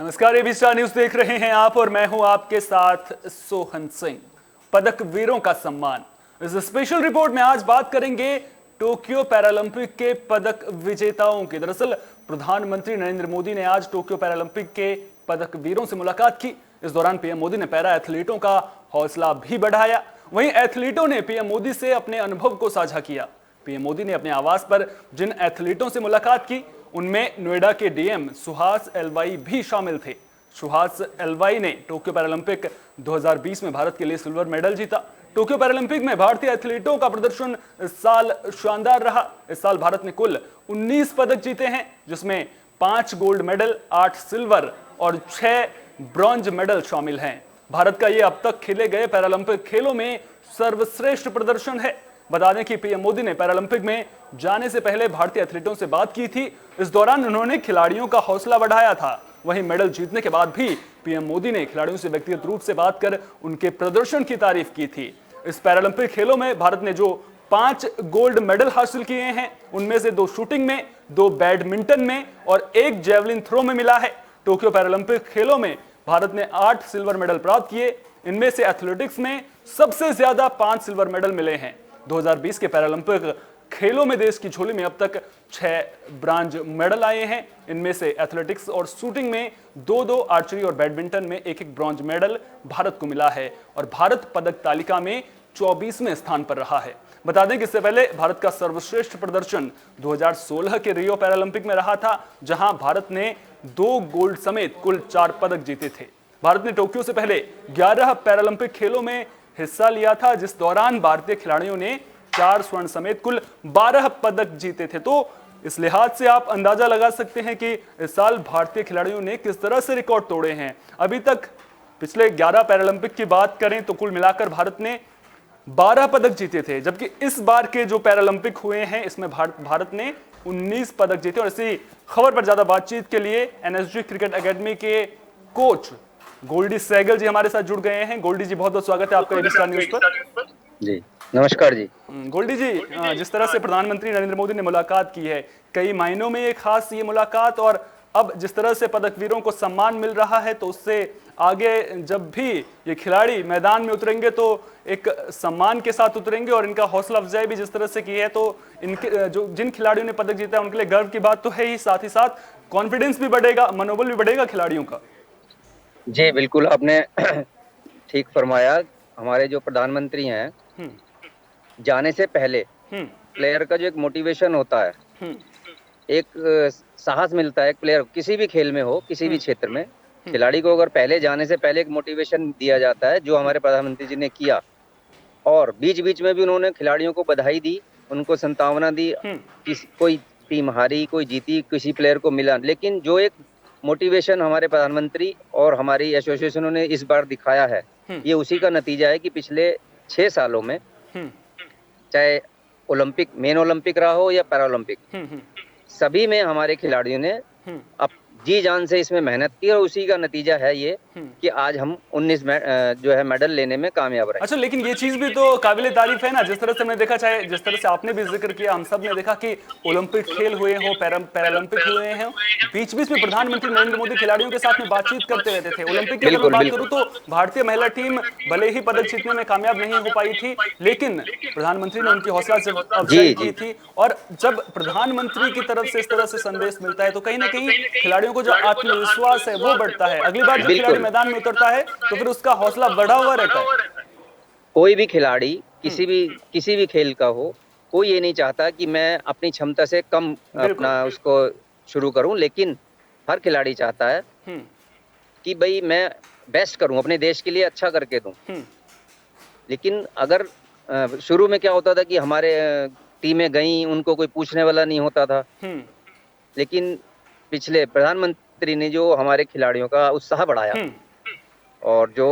नमस्कार, AB star news देख रहे हैं आप और मैं हूं आपके साथ सोहन सिंह। पदक वीरों का सम्मान, इस स्पेशल रिपोर्ट में आज बात करेंगे टोक्यो पैरालंपिक के पदक विजेताओं की। दरअसल प्रधानमंत्री नरेंद्र मोदी ने आज टोक्यो पैरालंपिक के पदक वीरों से मुलाकात की। इस दौरान पीएम मोदी ने पैरा एथलीटों का हौसला भी बढ़ाया। वहीं एथलीटों ने पीएम मोदी से अपने अनुभव को साझा किया। पीएम मोदी ने अपने आवास पर जिन एथलीटों से मुलाकात की उनमें नोएडा के डीएम सुहास एलवाई भी शामिल थे। सुहास एलवाई ने टोक्यो पैरालंपिक 2020 में भारत के लिए सिल्वर मेडल जीता। टोक्यो पैरालंपिक में भारतीय एथलीटों का प्रदर्शन इस साल शानदार रहा। इस साल भारत ने कुल 19 पदक जीते हैं, जिसमें 5 गोल्ड मेडल, 8 सिल्वर और 6 ब्रॉन्ज मेडल शामिल हैं। भारत का यह अब तक खेले गए पैरालंपिक खेलों में सर्वश्रेष्ठ प्रदर्शन है। बता दें कि पीएम मोदी ने पैरालंपिक में जाने से पहले भारतीय एथलीटों से बात की थी। इस दौरान उन्होंने खिलाड़ियों का हौसला बढ़ाया था। वहीं मेडल जीतने के बाद भी पीएम मोदी ने खिलाड़ियों से व्यक्तिगत रूप से बात कर उनके प्रदर्शन की तारीफ की थी। इस पैरालंपिक खेलों में भारत ने जो 5 गोल्ड मेडल हासिल किए हैं, उनमें से 2 शूटिंग में, 2 बैडमिंटन में और 1 जेवलिन थ्रो में मिला है। टोक्यो पैरालंपिक खेलों में भारत ने 8 सिल्वर मेडल प्राप्त किए। इनमें से एथलेटिक्स में सबसे ज्यादा 5 सिल्वर मेडल मिले हैं। 2020 के पैरालंपिक खेलों में देश की झोली में अब तक 6 ब्रॉन्ज मेडल आए हैं। इनमें से एथलेटिक्स और शूटिंग में 2-2, आर्चरी और बैडमिंटन में 1-1 ब्रॉन्ज मेडल भारत को मिला है और भारत पदक तालिका में 24वें स्थान पर रहा है। बता दें कि इससे पहले भारत का सर्वश्रेष्ठ प्रदर्शन 2016 के रियो पैरालंपिक में रहा था, जहां भारत ने 2 गोल्ड समेत कुल 4 पदक जीते थे। भारत ने टोक्यो से पहले 11 पैरालंपिक खेलों में हिस्सा लिया था, जिस दौरान भारतीय खिलाड़ियों ने 4 स्वर्ण समेत कुल 12 पदक जीते थे। तो इस लिहाज से आप अंदाजा लगा सकते हैं कि इस साल भारतीय खिलाड़ियों ने किस तरह से रिकॉर्ड तोड़े हैं। अभी तक पिछले 11 पैरालंपिक की बात करें तो कुल मिलाकर भारत ने 12 पदक जीते थे, जबकि इस बार के जो पैरालंपिक हुए हैं इसमें भारत ने 19 पदक जीते। और इसी खबर पर ज्यादा बातचीत के लिए एनएसजी क्रिकेट एकेडमी के कोच गोल्डी सहगल जी हमारे साथ जुड़ गए हैं। गोल्डी जी, बहुत बहुत स्वागत है आपका एबी स्टार न्यूज पर। जी नमस्कार जी। गोल्डी जी, जिस तरह से प्रधानमंत्री नरेंद्र मोदी ने मुलाकात की है, कई मायनों में एक खास ये मुलाकात, और अब जिस तरह से पदक वीरों को सम्मान मिल रहा है, तो उससे आगे जब भी ये खिलाड़ी मैदान में उतरेंगे तो एक सम्मान के साथ उतरेंगे और इनका हौसला अफजाई भी जिस तरह से की है, तो इनके जो जिन खिलाड़ियों ने पदक जीता है उनके लिए गर्व की बात तो है ही, साथ कॉन्फिडेंस भी बढ़ेगा, मनोबल भी बढ़ेगा खिलाड़ियों का। जी बिल्कुल, आपने ठीक फरमाया। हमारे जो प्रधानमंत्री हैं, जाने से पहले प्लेयर का जो एक मोटिवेशन होता है, एक साहस मिलता है एक प्लेयर किसी भी खेल में हो, किसी भी क्षेत्र में, खिलाड़ी को अगर पहले जाने से पहले एक मोटिवेशन दिया जाता है, जो हमारे प्रधानमंत्री जी ने किया। और बीच बीच में भी उन्होंने खिलाड़ियों को बधाई दी, उनको संतावना दी। कोई टीम हारी, कोई जीती, किसी प्लेयर को मिला, लेकिन जो एक मोटिवेशन हमारे प्रधानमंत्री और हमारी एसोसिएशनों ने इस बार दिखाया है, ये उसी का नतीजा है कि पिछले 6 सालों में, चाहे ओलंपिक, मेन ओलंपिक रहा हो या पैरालंपिक, सभी में हमारे खिलाड़ियों ने अब जी जान से इसमें मेहनत की और उसी का नतीजा है ये कि आज हम 19 जो है मेडल लेने में कामयाब रहे। अच्छा, लेकिन ये चीज भी तो काबिले तारीफ है ना, जिस तरह से हमने देखा, चाहे जिस तरह से आपने भी जिक्र किया, हम सब ने देखा कि ओलंपिक खेल हुए हो, पैरालंपिक हुए हैं, बीच बीच में प्रधानमंत्री नरेंद्र मोदी खिलाड़ियों के साथ में बातचीत करते रहते थे। ओलंपिक की अगर बात करूं तो भारतीय महिला टीम भले ही पदक जीतने में कामयाब नहीं हो पाई थी, लेकिन प्रधानमंत्री ने उनकी हौसला अफजाई की थी। और जब प्रधानमंत्री की तरफ से इस तरह से संदेश मिलता है तो कहीं ना कहीं खिलाड़ियों को जो आत्मविश्वास है वो बढ़ता है। अगली बार जब खिलाड़ी मैदान में उतरता है तो फिर उसका हौसला बढ़ा हुआ रहता है। कोई भी खिलाड़ी किसी भी खेल का हो, कोई ये नहीं चाहता कि मैं अपनी क्षमता से कम अपना उसको शुरू करूं, लेकिन हर खिलाड़ी चाहता है कि भाई मैं बेस्ट करूं, अपने देश के लिए अच्छा करके दूं। लेकिन अगर शुरू में क्या होता था कि हमारे टीमें गई, उनको कोई पूछने वाला नहीं होता था, लेकिन पिछले प्रधानमंत्री ने जो हमारे खिलाड़ियों का उत्साह बढ़ाया और जो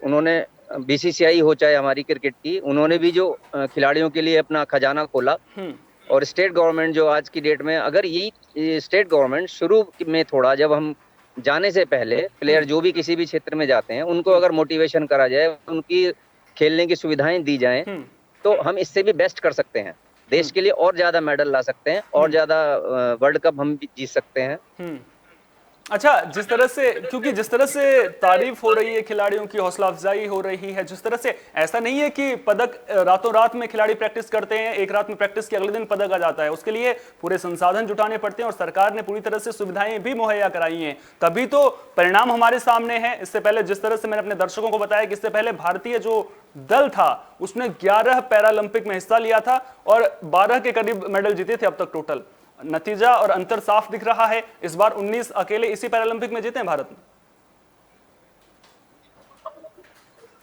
उन्होंने बीसीसीआई हो चाहे हमारी क्रिकेट की, उन्होंने भी जो खिलाड़ियों के लिए अपना खजाना खोला। और स्टेट गवर्नमेंट जो आज की डेट में, अगर यही स्टेट गवर्नमेंट शुरू में थोड़ा, जब हम जाने से पहले प्लेयर जो भी किसी भी क्षेत्र में जाते हैं, उनको अगर मोटिवेशन करा जाए, उनकी खेलने की सुविधाएं दी जाएं, तो हम इससे भी बेस्ट कर सकते हैं, देश के लिए और ज्यादा मेडल ला सकते हैं और ज्यादा वर्ल्ड कप हम जीत सकते हैं। अच्छा, जिस तरह से, क्योंकि जिस तरह से तारीफ हो रही है खिलाड़ियों की, हौसला अफजाई हो रही है, जिस तरह से, ऐसा नहीं है कि पदक रातों रात में खिलाड़ी प्रैक्टिस करते हैं, एक रात में प्रैक्टिस के अगले दिन पदक आ जाता है। उसके लिए पूरे संसाधन जुटाने पड़ते हैं और सरकार ने पूरी तरह से सुविधाएं भी मुहैया कराई हैं, तभी तो परिणाम हमारे सामने हैं। इससे पहले जिस तरह से मैंने अपने दर्शकों को बताया कि इससे पहले भारतीय जो दल था उसने 11 पैरालंपिक में हिस्सा लिया था और 12 के करीब मेडल जीते थे अब तक टोटल। नतीजा और अंतर साफ दिख रहा है। इस बार 19 अकेले इसी पैरालंपिक में जीते हैं भारत में।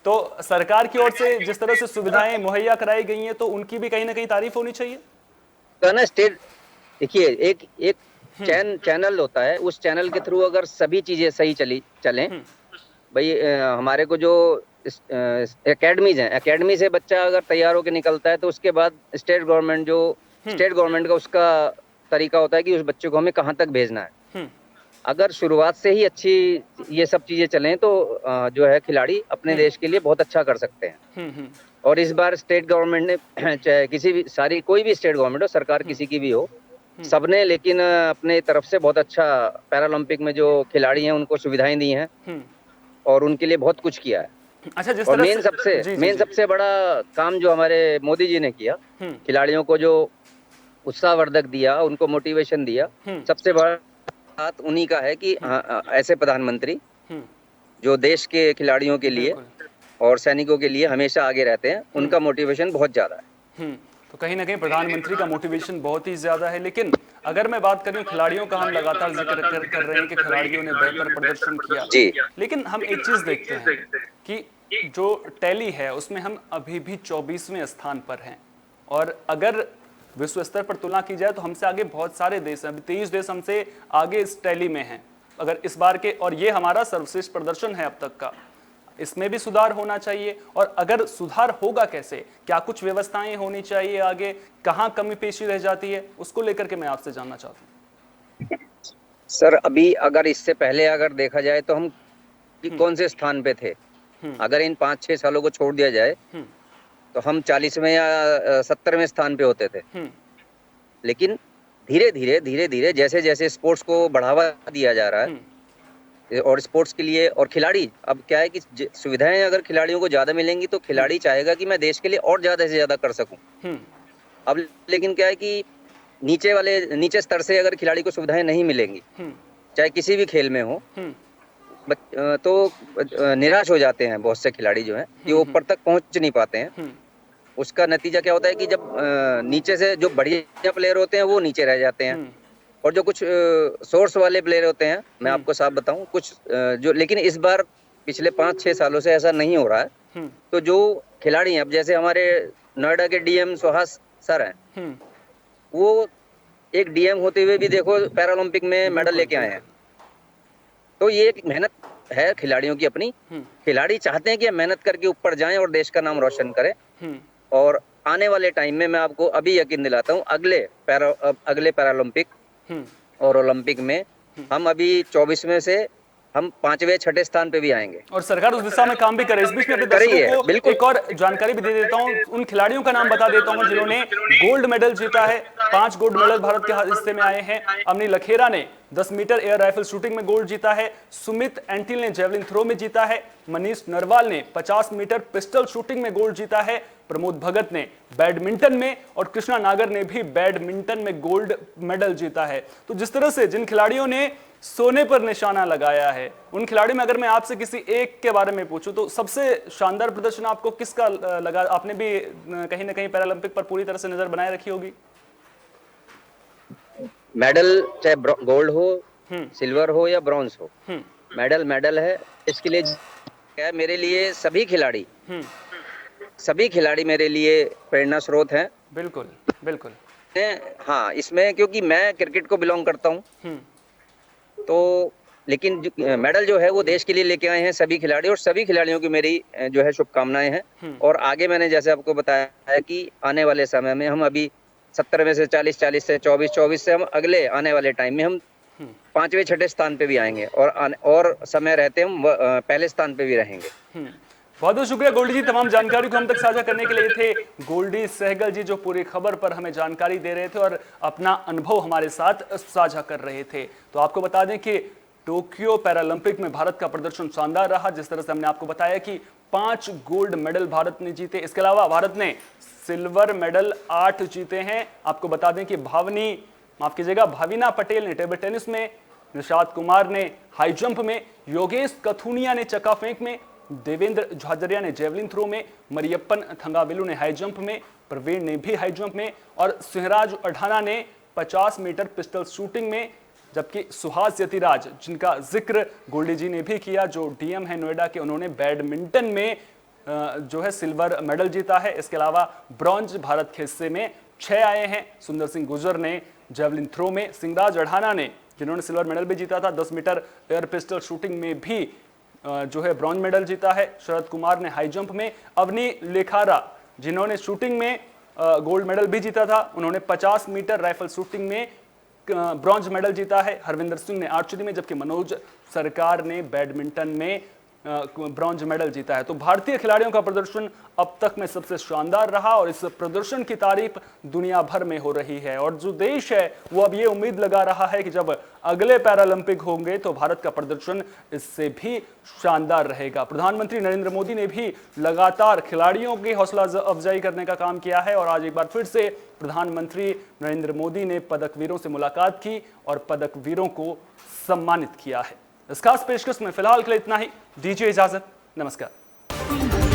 तो सरकार की ओर से जिस तरह से सुविधाएं मुहैया कराई गई हैं, तो उनकी भी कहीं ना कहीं तारीफ होनी चाहिए। तो ना स्टेट, देखिए एक एक चैनल होता है, उस चैनल के थ्रू अगर सभी चीजें सही चलें, भाई हमारे को जो एकेडमीज हैं, एकेडमी से बच्चा अगर तैयार होकर निकलता है तो उसके बाद स्टेट गवर्नमेंट का उसका तरीका होता है कि उस बच्चे को हमें कहाँ तक भेजना है। अगर शुरुआत से ही अच्छी ये सब चीजें चलें तो जो है खिलाड़ी अपने देश के लिए बहुत अच्छा कर सकते हैं। और इस बार स्टेट गवर्नमेंट ने चाहे किसी भी कोई भी स्टेट गवर्नमेंट हो, सरकार किसी की भी हो, सबने लेकिन अपने तरफ से बहुत अच्छा पैरालंपिक में जो खिलाड़ी हैं उनको सुविधाएं दी हैं और उनके लिए बहुत कुछ किया है। अच्छा, जिस और तरह मेन सबसे बड़ा काम जो हमारे मोदी जी ने किया, खिलाड़ियों को जो उत्साहवर्धक दिया, उनको मोटिवेशन दिया, सबसे बड़ा बात उन्हीं का है कि ऐसे प्रधानमंत्री जो देश के खिलाड़ियों के लिए और सैनिकों के लिए हमेशा आगे रहते हैं, उनका मोटिवेशन बहुत ज्यादा है। तो कहीं ना कहीं प्रधानमंत्री का मोटिवेशन बहुत ही ज्यादा है। लेकिन अगर मैं बात करूं खिलाड़ियों का, हम लगातार जिक्र कर रहे हैं कि खिलाड़ियों ने बेहतर प्रदर्शन किया जी, लेकिन हम एक चीज देखते हैं कि जो टैली है उसमें हम अभी भी 24वें स्थान पर हैं और अगर विश्व स्तर पर तुलना की जाए तो हमसे आगे बहुत सारे देश हैं। अभी 23 देश हमसे आगे इस टैली में हैं अगर इस बार के, और ये हमारा सर्वश्रेष्ठ प्रदर्शन है अब तक का। इसमें भी सुधार होना चाहिए और अगर सुधार होगा कैसे, क्या कुछ व्यवस्थाएं होनी चाहिए आगे, कहाँ कमी पेशी रह जाती है, उसको लेकर के मैं आपसे जानना चाहता हूँ। सर अभी अगर इससे पहले अगर देखा जाए तो हम कौन से स्थान पे थे, अगर इन 5-6 सालों को छोड़ दिया जाए तो हम 40वें या 70वें स्थान पे होते थे। लेकिन धीरे धीरे जैसे जैसे स्पोर्ट्स को बढ़ावा दिया जा रहा है और स्पोर्ट्स के लिए, और खिलाड़ी, अब क्या है कि सुविधाएं अगर खिलाड़ियों को ज्यादा मिलेंगी तो खिलाड़ी चाहेगा कि मैं देश के लिए और ज्यादा से ज्यादा कर सकूं। अब लेकिन क्या है कि नीचे स्तर से अगर खिलाड़ी को सुविधाएं नहीं मिलेंगी, चाहे किसी भी खेल में हो, तो निराश हो जाते हैं बहुत से खिलाड़ी जो हैं कि वो ऊपर तक पहुंच नहीं पाते हैं। उसका नतीजा क्या होता है कि जब नीचे से जो बढ़िया प्लेयर होते हैं वो नीचे रह जाते हैं और जो कुछ सोर्स वाले प्लेयर होते हैं, मैं आपको साफ बताऊं, कुछ जो, लेकिन इस बार पिछले 5-6 सालों से ऐसा नहीं हो रहा है। तो जो खिलाड़ी हैं, अब जैसे हमारे नोएडा के डीएम सुहास सर हैं, वो एक डीएम होते हुए भी देखो पैरालंपिक में मेडल लेके आए हैं। तो ये एक मेहनत है खिलाड़ियों की अपनी, खिलाड़ी चाहते हैं कि मेहनत करके ऊपर जाएं और देश का नाम रोशन करें। और आने वाले टाइम में मैं आपको अभी यकीन दिलाता हूँ, अगले पैरालंपिक और ओलंपिक में हम अभी 24वें से हम 5वें-6ठे स्थान पे भी आएंगे और सरकार उस दिशा में काम भी करे। इस बीच में अपने दर्शकों को एक और जानकारी भी दे देता हूं, उन खिलाड़ियों का नाम बता देता हूं जिन्होंने गोल्ड मेडल जीता है। 5 गोल्ड मेडल भारत के हिस्से में आए हैं। अमनी लखेरा ने 10 मीटर एयर राइफल शूटिंग में गोल्ड जीता है, सुमित एंटिल ने जेवलिन थ्रो में जीता है, मनीष नरवाल ने 50 मीटर पिस्टल शूटिंग में गोल्ड जीता है, प्रमोद भगत ने बैडमिंटन में और कृष्णा नागर ने भी बैडमिंटन में गोल्ड मेडल जीता है। तो जिस तरह से जिन खिलाड़ियों ने सोने पर निशाना लगाया है, उन खिलाड़ियों में अगर मैं आपसे किसी एक के बारे में पूछूं तो सबसे शानदार प्रदर्शन आपको किसका लगा? आपने भी कहीं ना कहीं पैरालंपिक पर पूरी तरह से नजर बनाए रखी होगी। मेडल चाहे गोल्ड हो, सिल्वर हो या ब्रॉन्ज हो, मेडल है। इसके लिए क्या, मेरे लिए सभी खिलाड़ी मेरे लिए प्रेरणा स्रोत हैं। बिल्कुल बिल्कुल। हाँ, इसमें क्योंकि मैं क्रिकेट को बिलोंग करता हूँ, तो लेकिन मेडल जो है वो देश के लिए लेके आए हैं सभी खिलाड़ी, और सभी खिलाड़ियों की मेरी जो है शुभकामनाएं हैं। और आगे मैंने जैसे आपको बताया है कि आने वाले समय में हम अभी 70 में से 40, 40 से 24, 24 से हम अगले आने वाले टाइम में हम 5वें-6ठे स्थान पे भी आएंगे और समय रहते हम पहले स्थान पे भी रहेंगे। बहुत बहुत शुक्रिया गोल्डी जी, तमाम जानकारी को हम तक साझा करने के लिए थे गोल्डी सहगल जी, जो पूरी खबर पर हमें जानकारी दे रहे थे और अपना अनुभव हमारे साथ साझा कर रहे थे। तो आपको बता दें कि टोक्यो पैरालंपिक में भारत का प्रदर्शन शानदार रहा। जिस तरह से हमने आपको बताया कि 5 गोल्ड मेडल भारत ने जीते। इसके अलावा भारत ने सिल्वर मेडल 8 जीते हैं। आपको बता दें कि भाविना पटेल ने टेबल टेनिस में, निशात कुमार ने हाई जंप में, योगेश कथुनिया ने चक्का फेंक में, देवेंद्र झाझरिया ने जेवलिन थ्रो में, मरियप्पन थंगावेलु ने हाई जंप में, प्रवीण ने भी हाई जंप में और सिंहराज अढ़ाना ने 50 मीटर पिस्टल शूटिंग में, जबकि सुहास यतिराज, जिनका जिक्र गोल्डी जी ने भी किया, जो डीएम है नोएडा के, उन्होंने बैडमिंटन में जो है सिल्वर मेडल जीता है। इसके अलावा ब्रॉन्ज भारत के हिस्से में 6 आए हैं। सुंदर सिंह गुर्जर ने जेवलिन थ्रो में, सिंहराज अढ़ाना ने, जिन्होंने सिल्वर मेडल भी जीता था, 10 मीटर एयर पिस्टल शूटिंग में भी जो है ब्रॉन्ज मेडल जीता है। शरद कुमार ने हाई जंप में, अवनी लेखारा, जिन्होंने शूटिंग में गोल्ड मेडल भी जीता था, उन्होंने 50 मीटर राइफल शूटिंग में ब्रॉन्ज मेडल जीता है। हरविंदर सिंह ने आर्चरी में, जबकि मनोज सरकार ने बैडमिंटन में ब्रॉन्ज मेडल जीता है। तो भारतीय खिलाड़ियों का प्रदर्शन अब तक में सबसे शानदार रहा और इस प्रदर्शन की तारीफ दुनिया भर में हो रही है। और जो देश है वो अब ये उम्मीद लगा रहा है कि जब अगले पैरालंपिक होंगे तो भारत का प्रदर्शन इससे भी शानदार रहेगा। प्रधानमंत्री नरेंद्र मोदी ने भी लगातार खिलाड़ियों की हौसला अफजाई करने का काम किया है और आज एक बार फिर से प्रधानमंत्री नरेंद्र मोदी ने पदक वीरों से मुलाकात की और पदक वीरों को सम्मानित किया है। इस खास पेशकश में फिलहाल के लिए इतना ही। दीजिए इजाजत। नमस्कार।